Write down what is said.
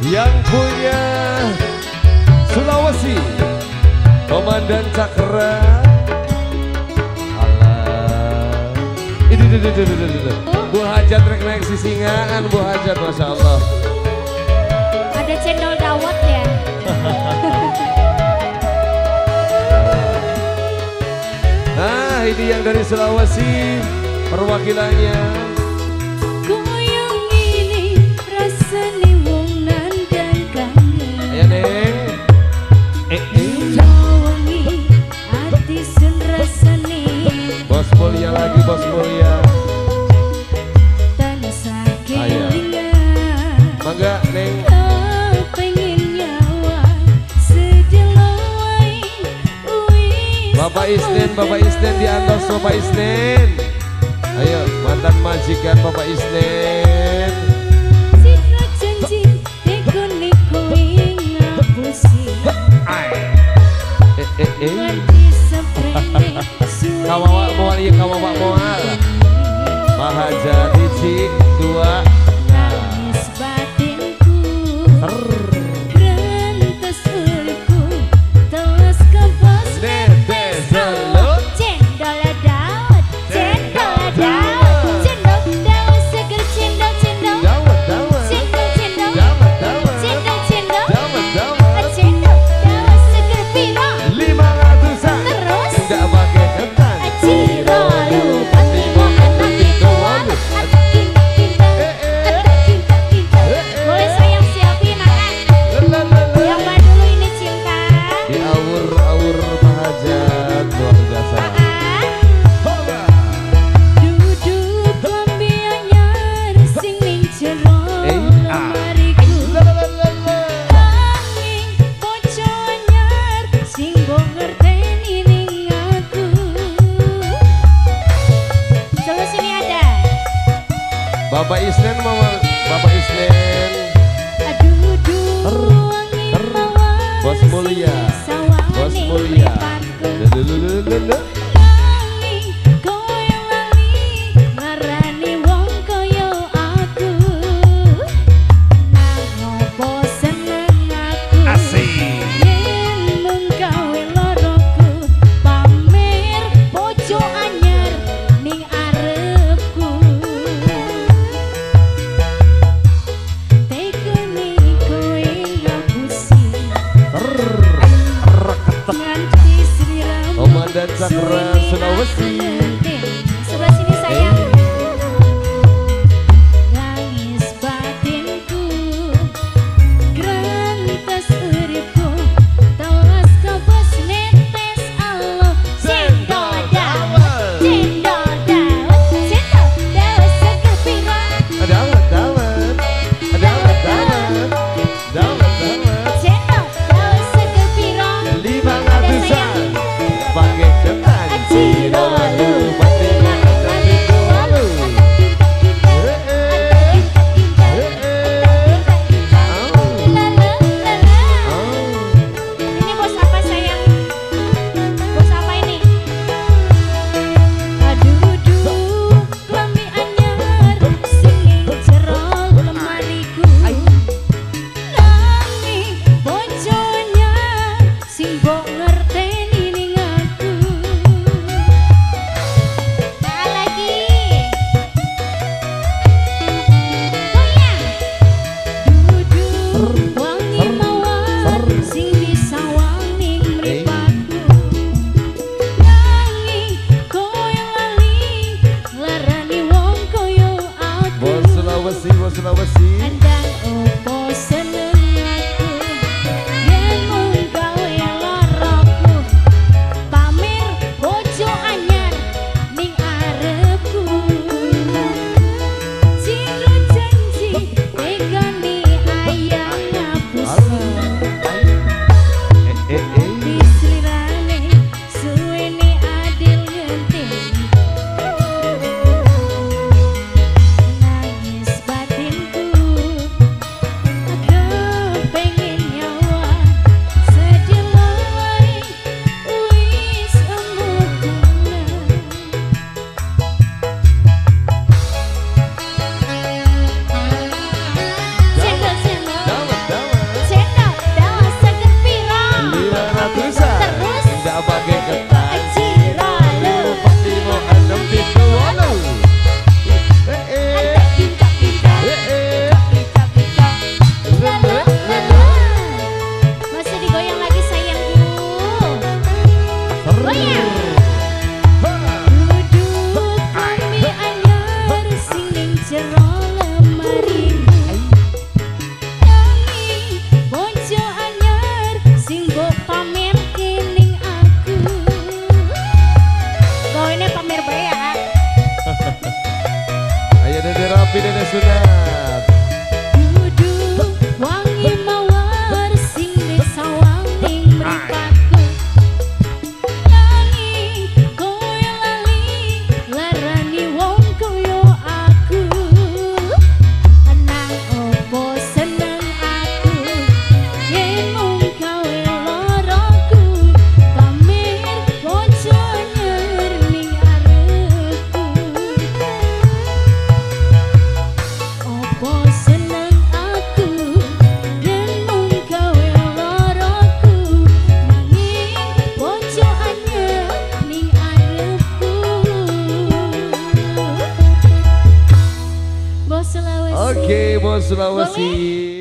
yang punya Sulawesi, Komandan Cakra. Alah, itu. Bu Hajat rek naik sisingaan, Bu Hajat, masya Allah. Ada cendol dawet ya. Nah, ini yang dari Sulawesi perwakilannya. Goyang ini rasane wong nandang kangen. Ayo Neng. Jawangi ati sun rasane. Bos mulia lagi, bos mulia. Tanah sakit Ayo. ringan. Mangga Neng. Kau pengen nyawa sejelawai. Bapak Isnen diantos Bapak Isnen. Ayo mantan majikan Bapak Isnen. Sino janji tekone kowe ngapusi. Nganti seprene Kawawa moal ieu kawawa moal. Mahaja hiji dua. nangis batinku. Rantes uripku telas kebos Netes dulu. cendol dawet, cendol dawet, cendol dawet seger cendol cendol. Dawet dawet. Cendol cendol, Dawet dawet. cendol cendol, Dawet dawet. cendol dawet seger piro. 500-an. Terus Tidak pakai ketan. Ciro lupa timo anak itu anak kinta kinta anak kinta kinta. Boleh sayang siapin anak. Yang mana dulu ini cinta. Di awur-awur Mahajat luar biasa. Hola. Duduk lambe anyar sing ning jero mariku. Angin bojo anyar sing mbok ngerteni ning aku. Terus ini ada. Bapak Isnen mau Bapak Isnen. Aduh angin mawar Bos mulia. sawane Bos mulia. mripatku. Lelelelelele. Nanging kowe lali ngarani wong kaya aku. Nang ngopo seneng aku. Yen mung gawe loroku pamer bojo anyar ning arepku. Tekone kowe ngapusi nganti siriramu. Komandan Cakra Sulawesi. Sebelah sini sayang. Nangis batinku, grantas uripku, telas kebos netes Allah. Cendol dawet, cendol dawet, cendol dawet seger piro. Dawet dawet. Dawet dawet. Dawet dawet. Cendol dawet seger piro. 500-an. Pakai ketan. Ciro Oke, Bos Sulawesi.